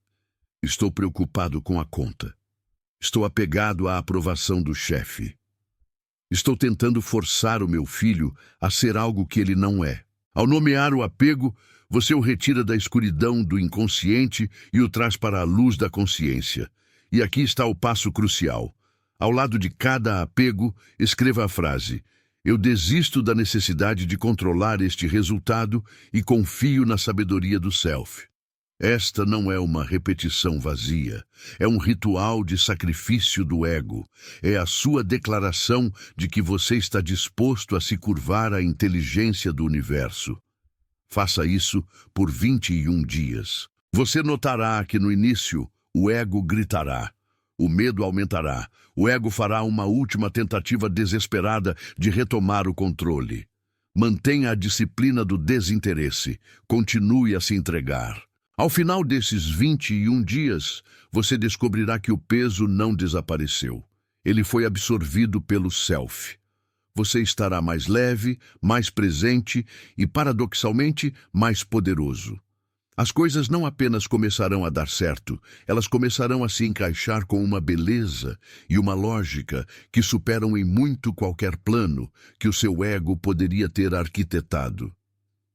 [SPEAKER 1] Estou preocupado com a conta. Estou apegado à aprovação do chefe. Estou tentando forçar o meu filho a ser algo que ele não é. Ao nomear o apego, você o retira da escuridão do inconsciente e o traz para a luz da consciência. E aqui está o passo crucial. Ao lado de cada apego, escreva a frase: eu desisto da necessidade de controlar este resultado e confio na sabedoria do Self. Esta não é uma repetição vazia, é um ritual de sacrifício do ego. É a sua declaração de que você está disposto a se curvar à inteligência do universo. Faça isso por 21 dias. Você notará que no início o ego gritará, o medo aumentará, o ego fará uma última tentativa desesperada de retomar o controle. Mantenha a disciplina do desinteresse, continue a se entregar. Ao final desses 21 dias, você descobrirá que o peso não desapareceu. Ele foi absorvido pelo Self. Você estará mais leve, mais presente e, paradoxalmente, mais poderoso. As coisas não apenas começarão a dar certo, elas começarão a se encaixar com uma beleza e uma lógica que superam em muito qualquer plano que o seu ego poderia ter arquitetado.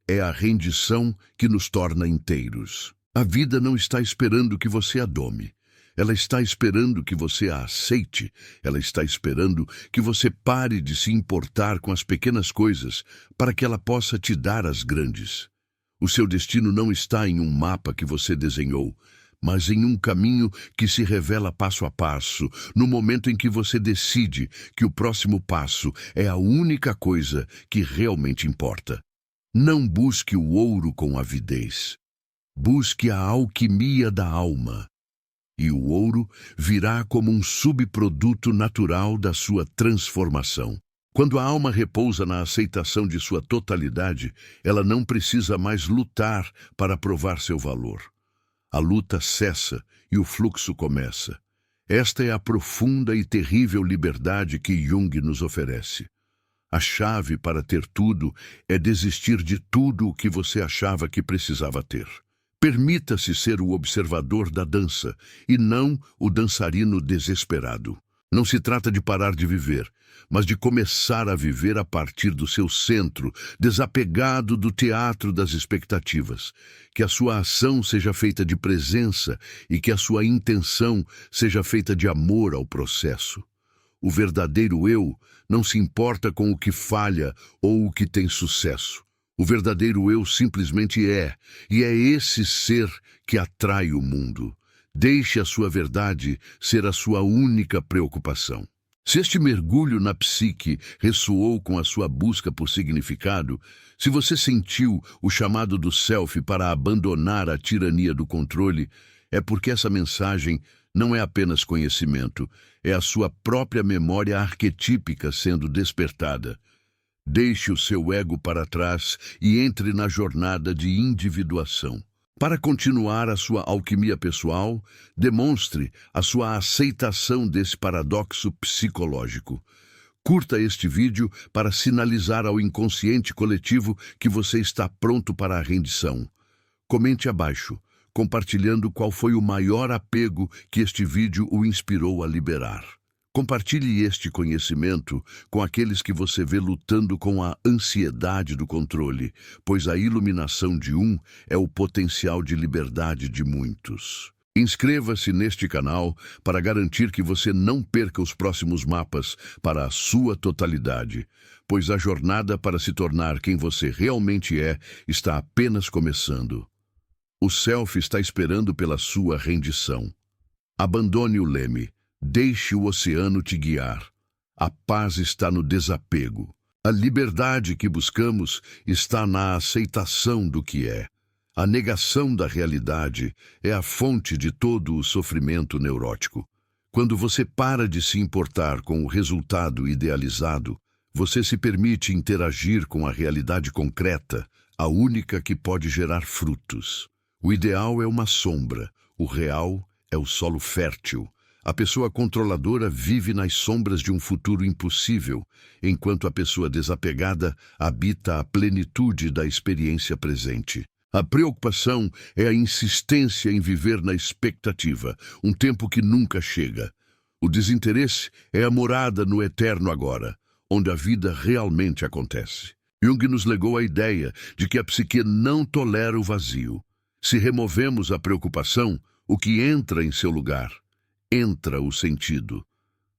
[SPEAKER 1] É a rendição que nos torna inteiros. A vida não está esperando que você a dome. Ela está esperando que você a aceite. Ela está esperando que você pare de se importar com as pequenas coisas para que ela possa te dar as grandes. O seu destino não está em um mapa que você desenhou, mas em um caminho que se revela passo a passo, no momento em que você decide que o próximo passo é a única coisa que realmente importa. Não busque o ouro com avidez. Busque a alquimia da alma. E o ouro virá como um subproduto natural da sua transformação. Quando a alma repousa na aceitação de sua totalidade, ela não precisa mais lutar para provar seu valor. A luta cessa e o fluxo começa. Esta é a profunda e terrível liberdade que Jung nos oferece. A chave para ter tudo é desistir de tudo o que você achava que precisava ter. Permita-se ser o observador da dança e não o dançarino desesperado. Não se trata de parar de viver, mas de começar a viver a partir do seu centro, desapegado do teatro das expectativas. Que a sua ação seja feita de presença e que a sua intenção seja feita de amor ao processo. O verdadeiro eu não se importa com o que falha ou o que tem sucesso. O verdadeiro eu simplesmente é, e é esse ser que atrai o mundo. Deixe a sua verdade ser a sua única preocupação. Se este mergulho na psique ressoou com a sua busca por significado, se você sentiu o chamado do self para abandonar a tirania do controle, é porque essa mensagem não é apenas conhecimento, é a sua própria memória arquetípica sendo despertada. Deixe o seu ego para trás e entre na jornada de individuação. Para continuar a sua alquimia pessoal, demonstre a sua aceitação desse paradoxo psicológico. Curta este vídeo para sinalizar ao inconsciente coletivo que você está pronto para a rendição. Comente abaixo, compartilhando qual foi o maior apego que este vídeo o inspirou a liberar. Compartilhe este conhecimento com aqueles que você vê lutando com a ansiedade do controle, pois a iluminação de um é o potencial de liberdade de muitos. Inscreva-se neste canal para garantir que você não perca os próximos mapas para a sua totalidade, pois a jornada para se tornar quem você realmente é está apenas começando. O Self está esperando pela sua rendição. Abandone o leme. Deixe o oceano te guiar. A paz está no desapego. A liberdade que buscamos está na aceitação do que é. A negação da realidade é a fonte de todo o sofrimento neurótico. Quando você para de se importar com o resultado idealizado, você se permite interagir com a realidade concreta, a única que pode gerar frutos. O ideal é uma sombra, o real é o solo fértil. A pessoa controladora vive nas sombras de um futuro impossível, enquanto a pessoa desapegada habita a plenitude da experiência presente. A preocupação é a insistência em viver na expectativa, um tempo que nunca chega. O desinteresse é a morada no eterno agora, onde a vida realmente acontece. Jung nos legou a ideia de que a psique não tolera o vazio. Se removemos a preocupação, o que entra em seu lugar? Entra o sentido.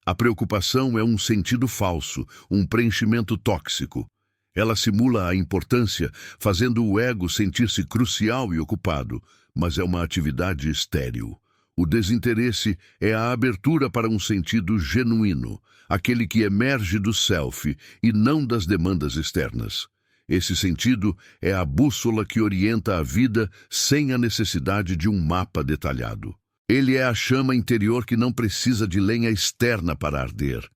[SPEAKER 1] A preocupação é um sentido falso, um preenchimento tóxico. Ela simula a importância, fazendo o ego sentir-se crucial e ocupado, mas é uma atividade estéril. O desinteresse é a abertura para um sentido genuíno, aquele que emerge do self e não das demandas externas. Esse sentido é a bússola que orienta a vida sem a necessidade de um mapa detalhado. Ele é a chama interior que não precisa de lenha externa para arder.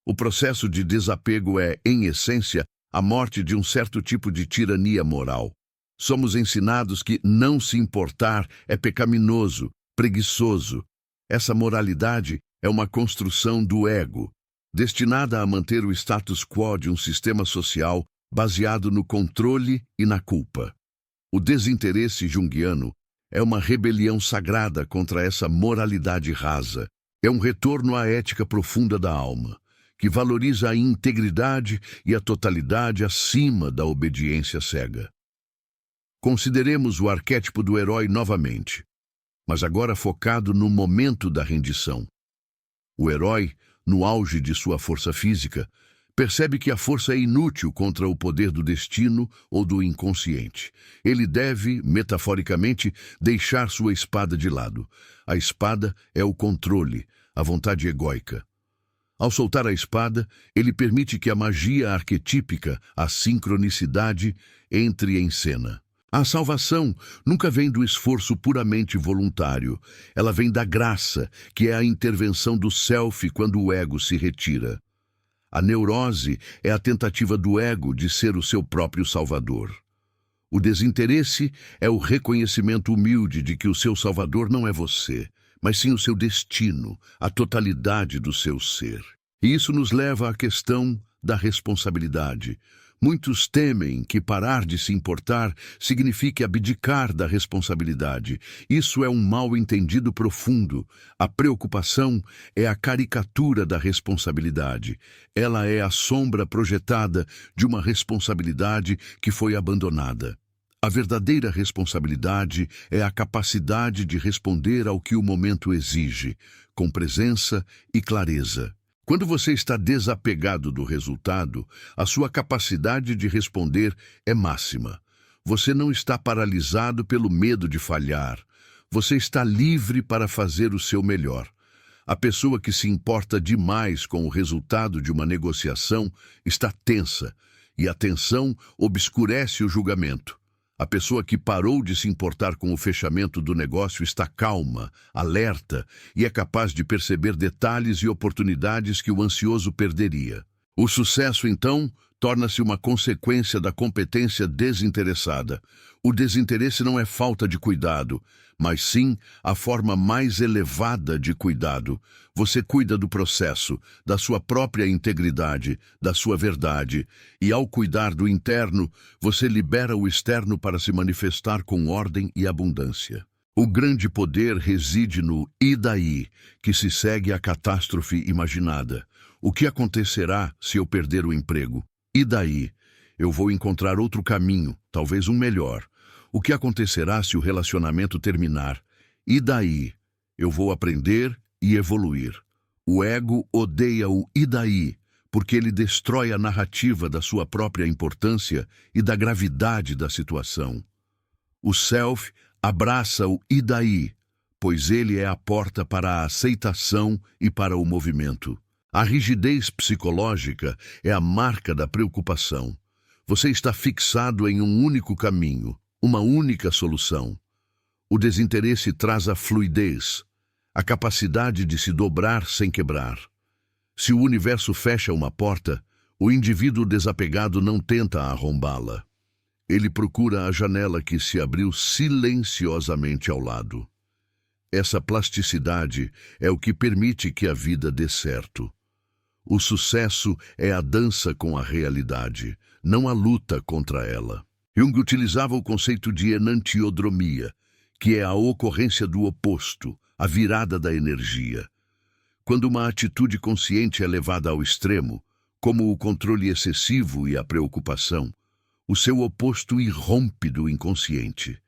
[SPEAKER 1] O processo de desapego é, em essência, a morte de um certo tipo de tirania moral. Somos ensinados que não se importar é pecaminoso, preguiçoso. Essa moralidade é uma construção do ego, destinada a manter o status quo de um sistema social baseado no controle e na culpa. O desinteresse junguiano é uma rebelião sagrada contra essa moralidade rasa. É um retorno à ética profunda da alma, que valoriza a integridade e a totalidade acima da obediência cega. Consideremos o arquétipo do herói novamente, mas agora focado no momento da rendição. O herói, no auge de sua força física, percebe que a força é inútil contra o poder do destino ou do inconsciente. Ele deve, metaforicamente, deixar sua espada de lado. A espada é o controle, a vontade egóica. Ao soltar a espada, ele permite que a magia arquetípica, a sincronicidade, entre em cena. A salvação nunca vem do esforço puramente voluntário. Ela vem da graça, que é a intervenção do self quando o ego se retira. A neurose é a tentativa do ego de ser o seu próprio salvador. O desinteresse é o reconhecimento humilde de que o seu salvador não é você, mas sim o seu destino, a totalidade do seu ser. E isso nos leva à questão da responsabilidade. Muitos temem que parar de se importar signifique abdicar da responsabilidade. Isso é um mal-entendido profundo. A preocupação é a caricatura da responsabilidade. Ela é a sombra projetada de uma responsabilidade que foi abandonada. A verdadeira responsabilidade é a capacidade de responder ao que o momento exige, com presença e clareza. Quando você está desapegado do resultado, a sua capacidade de responder é máxima. Você não está paralisado pelo medo de falhar. Você está livre para fazer o seu melhor. A pessoa que se importa demais com o resultado de uma negociação está tensa, e a tensão obscurece o julgamento. A pessoa que parou de se importar com o fechamento do negócio está calma, alerta e é capaz de perceber detalhes e oportunidades que o ansioso perderia. O sucesso, então, torna-se uma consequência da competência desinteressada. O desinteresse não é falta de cuidado, mas sim a forma mais elevada de cuidado. Você cuida do processo, da sua própria integridade, da sua verdade, e ao cuidar do interno, você libera o externo para se manifestar com ordem e abundância. O grande poder reside no "e daí", que se segue à catástrofe imaginada. O que acontecerá se eu perder o emprego? E daí? Eu vou encontrar outro caminho, talvez um melhor. O que acontecerá se o relacionamento terminar? E daí? Eu vou aprender e evoluir. O ego odeia o "e daí", porque ele destrói a narrativa da sua própria importância e da gravidade da situação. O self abraça o "e daí", pois ele é a porta para a aceitação e para o movimento. A rigidez psicológica é a marca da preocupação. Você está fixado em um único caminho, uma única solução. O desinteresse traz a fluidez, a capacidade de se dobrar sem quebrar. Se o universo fecha uma porta, o indivíduo desapegado não tenta arrombá-la. Ele procura a janela que se abriu silenciosamente ao lado. Essa plasticidade é o que permite que a vida dê certo. O sucesso é a dança com a realidade, não a luta contra ela. Jung utilizava o conceito de enantiodromia, que é a ocorrência do oposto, a virada da energia. Quando uma atitude consciente é levada ao extremo, como o controle excessivo e a preocupação, o seu oposto irrompe do inconsciente.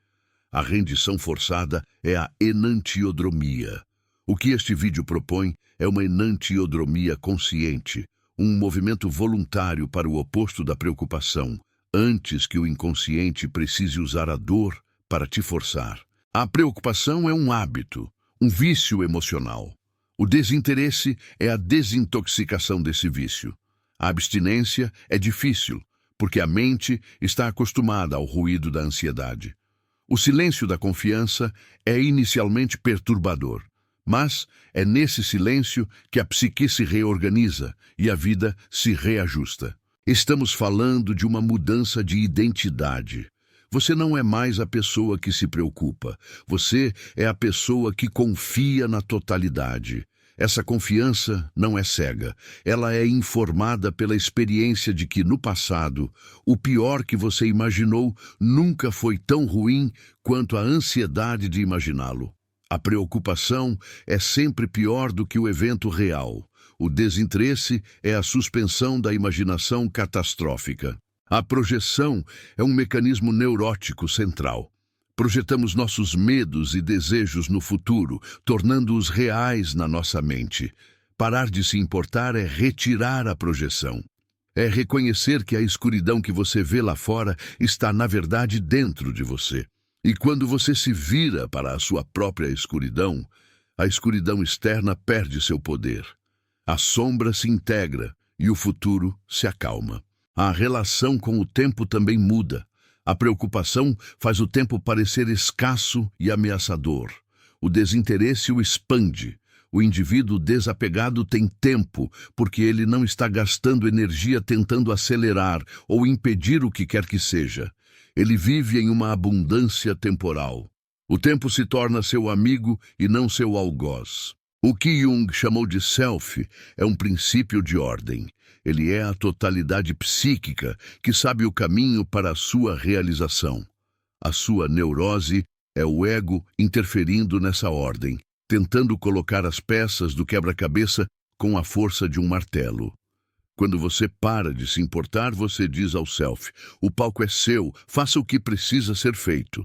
[SPEAKER 1] A rendição forçada é a enantiodromia. O que este vídeo propõe é uma enantiodromia consciente, um movimento voluntário para o oposto da preocupação, antes que o inconsciente precise usar a dor para te forçar. A preocupação é um hábito, um vício emocional. O desinteresse é a desintoxicação desse vício. A abstinência é difícil, porque a mente está acostumada ao ruído da ansiedade. O silêncio da confiança é inicialmente perturbador, mas é nesse silêncio que a psique se reorganiza e a vida se reajusta. Estamos falando de uma mudança de identidade. Você não é mais a pessoa que se preocupa. Você é a pessoa que confia na totalidade. Essa confiança não é cega. Ela é informada pela experiência de que, no passado, o pior que você imaginou nunca foi tão ruim quanto a ansiedade de imaginá-lo. A preocupação é sempre pior do que o evento real. O desinteresse é a suspensão da imaginação catastrófica. A projeção é um mecanismo neurótico central. Projetamos nossos medos e desejos no futuro, tornando-os reais na nossa mente. Parar de se importar é retirar a projeção. É reconhecer que a escuridão que você vê lá fora está, na verdade, dentro de você. E quando você se vira para a sua própria escuridão, a escuridão externa perde seu poder. A sombra se integra e o futuro se acalma. A relação com o tempo também muda. A preocupação faz o tempo parecer escasso e ameaçador. O desinteresse o expande. O indivíduo desapegado tem tempo, porque ele não está gastando energia tentando acelerar ou impedir o que quer que seja. Ele vive em uma abundância temporal. O tempo se torna seu amigo e não seu algoz. O que Jung chamou de self é um princípio de ordem. Ele é a totalidade psíquica que sabe o caminho para a sua realização. A sua neurose é o ego interferindo nessa ordem, tentando colocar as peças do quebra-cabeça com a força de um martelo. Quando você para de se importar, você diz ao self: o palco é seu, faça o que precisa ser feito.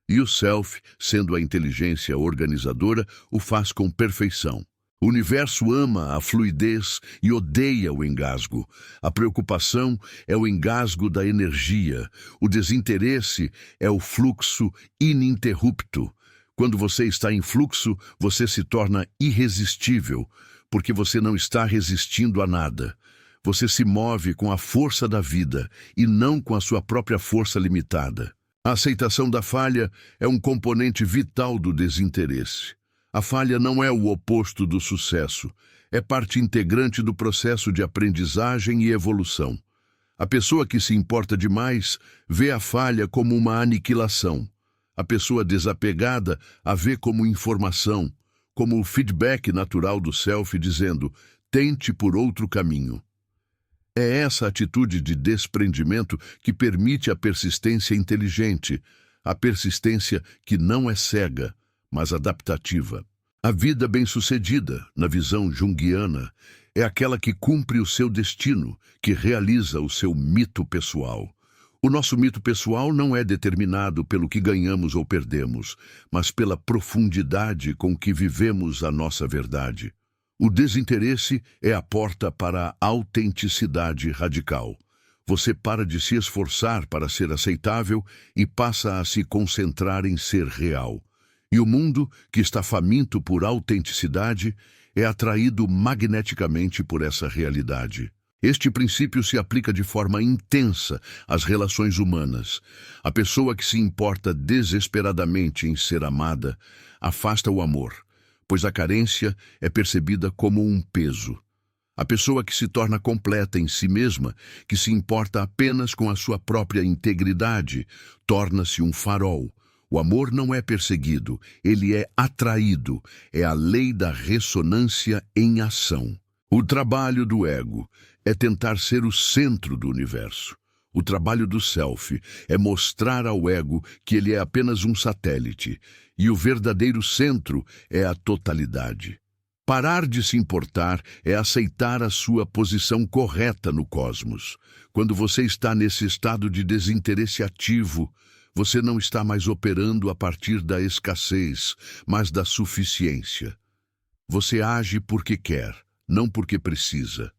[SPEAKER 1] E o self, sendo a inteligência organizadora, o faz com perfeição. O universo ama a fluidez e odeia o engasgo. A preocupação é o engasgo da energia. O desinteresse é o fluxo ininterrupto. Quando você está em fluxo, você se torna irresistível, porque você não está resistindo a nada. Você se move com a força da vida e não com a sua própria força limitada. A aceitação da falha é um componente vital do desinteresse. A falha não é o oposto do sucesso, é parte integrante do processo de aprendizagem e evolução. A pessoa que se importa demais vê a falha como uma aniquilação. A pessoa desapegada a vê como informação, como o feedback natural do self dizendo: tente por outro caminho. É essa atitude de desprendimento que permite a persistência inteligente, a persistência que não é cega, mas adaptativa. A vida bem-sucedida, na visão junguiana, é aquela que cumpre o seu destino, que realiza o seu mito pessoal. O nosso mito pessoal não é determinado pelo que ganhamos ou perdemos, mas pela profundidade com que vivemos a nossa verdade. O desinteresse é a porta para a autenticidade radical. Você para de se esforçar para ser aceitável e passa a se concentrar em ser real. E o mundo, que está faminto por autenticidade, é atraído magneticamente por essa realidade. Este princípio se aplica de forma intensa às relações humanas. A pessoa que se importa desesperadamente em ser amada afasta o amor, pois a carência é percebida como um peso. A pessoa que se torna completa em si mesma, que se importa apenas com a sua própria integridade, torna-se um farol. O amor não é perseguido, ele é atraído, é a lei da ressonância em ação. O trabalho do ego é tentar ser o centro do universo. O trabalho do self é mostrar ao ego que ele é apenas um satélite, e o verdadeiro centro é a totalidade. Parar de se importar é aceitar a sua posição correta no cosmos. Quando você está nesse estado de desinteresse ativo, você não está mais operando a partir da escassez, mas da suficiência. Você age porque quer, não porque precisa.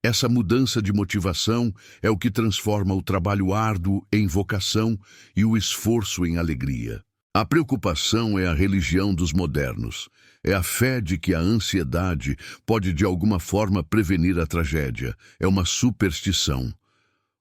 [SPEAKER 1] Essa mudança de motivação é o que transforma o trabalho árduo em vocação e o esforço em alegria. A preocupação é a religião dos modernos. É a fé de que a ansiedade pode de alguma forma prevenir a tragédia. É uma superstição.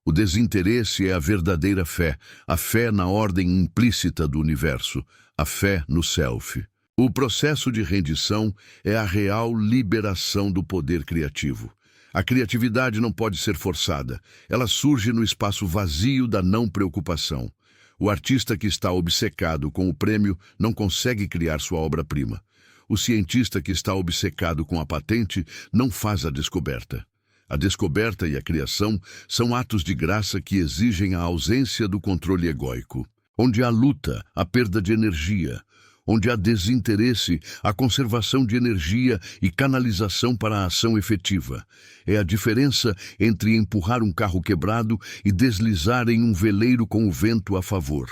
[SPEAKER 1] O desinteresse é a verdadeira fé, a fé na ordem implícita do universo, a fé no self. O processo de rendição é a real liberação do poder criativo. A criatividade não pode ser forçada, ela surge no espaço vazio da não preocupação. O artista que está obcecado com o prêmio não consegue criar sua obra-prima. O cientista que está obcecado com a patente não faz a descoberta. A descoberta e a criação são atos de graça que exigem a ausência do controle egóico. Onde há luta, há perda de energia. Onde há desinteresse, há conservação de energia e canalização para a ação efetiva. É a diferença entre empurrar um carro quebrado e deslizar em um veleiro com o vento a favor.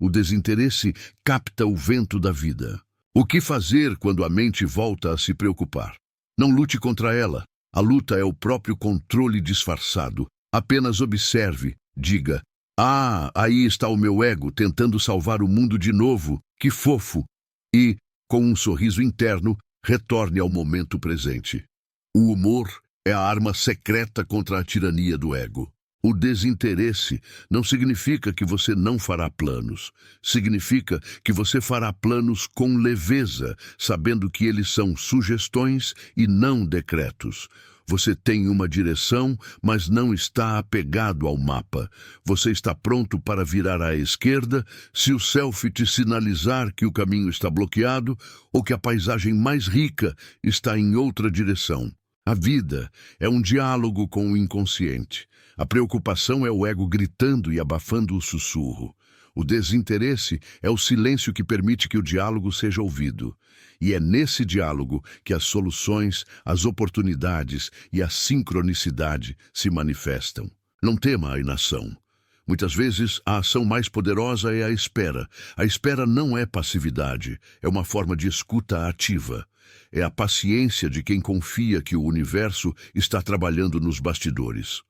[SPEAKER 1] O desinteresse capta o vento da vida. O que fazer quando a mente volta a se preocupar? Não lute contra ela. A luta é o próprio controle disfarçado. Apenas observe, diga: "Ah, aí está o meu ego tentando salvar o mundo de novo. Que fofo!" E, com um sorriso interno, retorne ao momento presente. O humor é a arma secreta contra a tirania do ego. O desinteresse não significa que você não fará planos. Significa que você fará planos com leveza, sabendo que eles são sugestões e não decretos. Você tem uma direção, mas não está apegado ao mapa. Você está pronto para virar à esquerda se o self te sinalizar que o caminho está bloqueado ou que a paisagem mais rica está em outra direção. A vida é um diálogo com o inconsciente. A preocupação é o ego gritando e abafando o sussurro. O desinteresse é o silêncio que permite que o diálogo seja ouvido. E é nesse diálogo que as soluções, as oportunidades e a sincronicidade se manifestam. Não tema a inação. Muitas vezes, a ação mais poderosa é a espera. A espera não é passividade, é uma forma de escuta ativa. É a paciência de quem confia que o universo está trabalhando nos bastidores.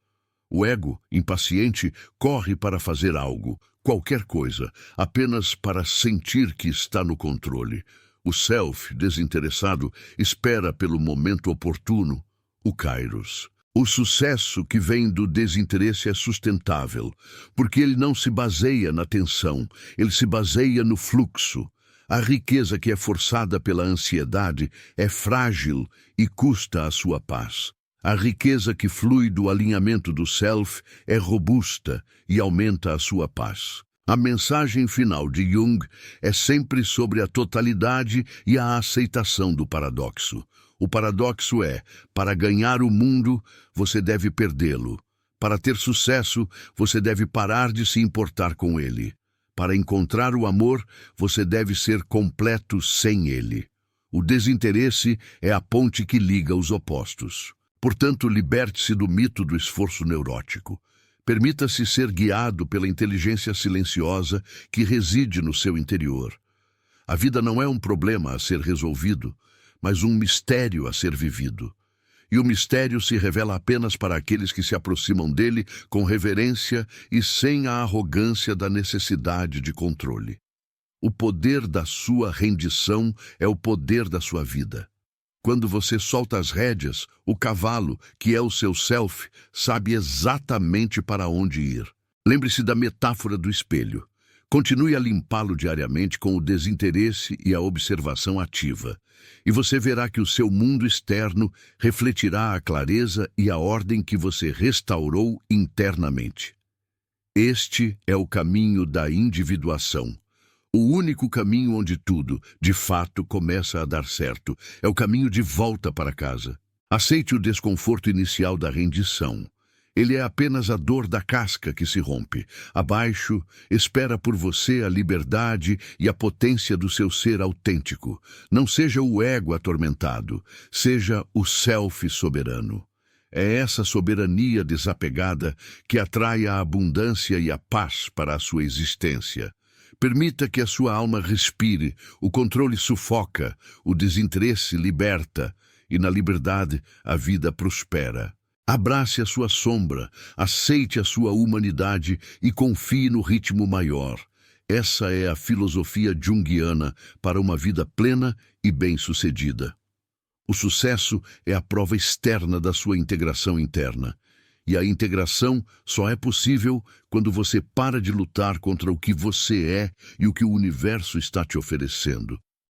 [SPEAKER 1] O ego, impaciente, corre para fazer algo, qualquer coisa, apenas para sentir que está no controle. O self, desinteressado, espera pelo momento oportuno, o kairos. O sucesso que vem do desinteresse é sustentável, porque ele não se baseia na tensão, ele se baseia no fluxo. A riqueza que é forçada pela ansiedade é frágil e custa a sua paz. A riqueza que flui do alinhamento do self é robusta e aumenta a sua paz. A mensagem final de Jung é sempre sobre a totalidade e a aceitação do paradoxo. O paradoxo é: para ganhar o mundo, você deve perdê-lo. Para ter sucesso, você deve parar de se importar com ele. Para encontrar o amor, você deve ser completo sem ele. O desinteresse é a ponte que liga os opostos. Portanto, liberte-se do mito do esforço neurótico. Permita-se ser guiado pela inteligência silenciosa que reside no seu interior. A vida não é um problema a ser resolvido, mas um mistério a ser vivido. E o mistério se revela apenas para aqueles que se aproximam dele com reverência e sem a arrogância da necessidade de controle. O poder da sua rendição é o poder da sua vida. Quando você solta as rédeas, o cavalo, que é o seu self, sabe exatamente para onde ir. Lembre-se da metáfora do espelho. Continue a limpá-lo diariamente com o desinteresse e a observação ativa. E você verá que o seu mundo externo refletirá a clareza e a ordem que você restaurou internamente. Este é o caminho da individuação. O único caminho onde tudo, de fato, começa a dar certo é o caminho de volta para casa. Aceite o desconforto inicial da rendição. Ele é apenas a dor da casca que se rompe. Abaixo, espera por você a liberdade e a potência do seu ser autêntico. Não seja o ego atormentado, seja o self soberano. É essa soberania desapegada que atrai a abundância e a paz para a sua existência. Permita que a sua alma respire, o controle sufoca, o desinteresse liberta, e na liberdade a vida prospera. Abrace a sua sombra, aceite a sua humanidade e confie no ritmo maior. Essa é a filosofia junguiana para uma vida plena e bem-sucedida. O sucesso é a prova externa da sua integração interna. E a integração só é possível quando você para de lutar contra o que você é e o que o universo está te oferecendo.